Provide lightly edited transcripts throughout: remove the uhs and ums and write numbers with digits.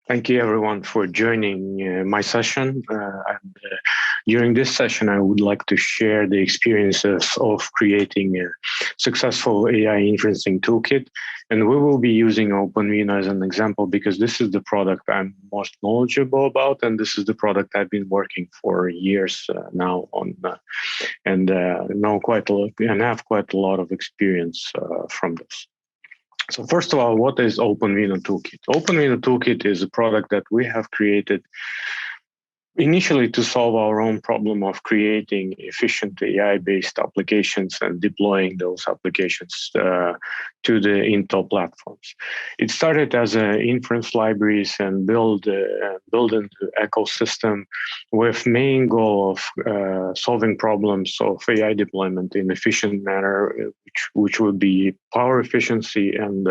Thank you, everyone, for joining my session. During this session, I would like to share the experiences of creating a successful AI inferencing toolkit. And we will be using OpenVINO as an example because this is the product I'm most knowledgeable about, and this is the product I've been working for years now on, and know quite a lot and have quite a lot of experience from this. So first of all, what is OpenVINO Toolkit? OpenVINO Toolkit is a product that we have created initially to solve our own problem of creating efficient AI-based applications and deploying those applications to the Intel platforms. It started as inference libraries and build into ecosystem with main goal of solving problems of AI deployment in efficient manner, which would be power efficiency and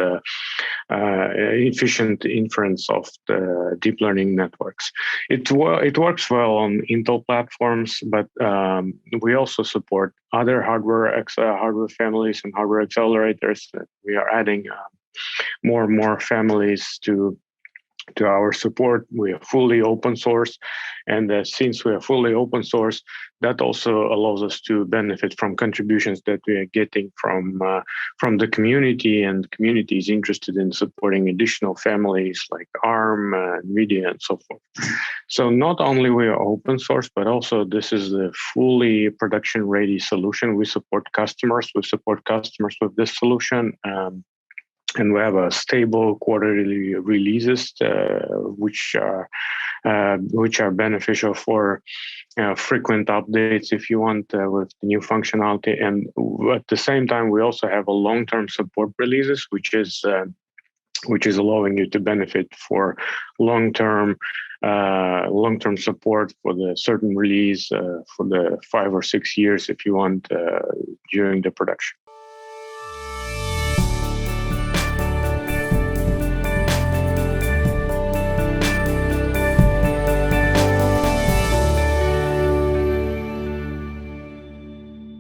efficient inference of the deep learning networks. It works well on Intel platforms, but we also support other hardware families and hardware accelerators. We are adding more and more families to our support. We are fully open source, and since we are fully open source, that also allows us to benefit from contributions that we are getting from the community, and the community is interested in supporting additional families like ARM, NVIDIA, and so forth. So not only we are open source, but also this is a fully production ready solution. We support customers. We support customers with this solution. And we have a stable quarterly releases, which are beneficial for frequent updates if you want with the new functionality. And at the same time, we also have a long-term support releases, which is allowing you to benefit for long-term support for the certain release for the 5 or 6 years if you want during the production.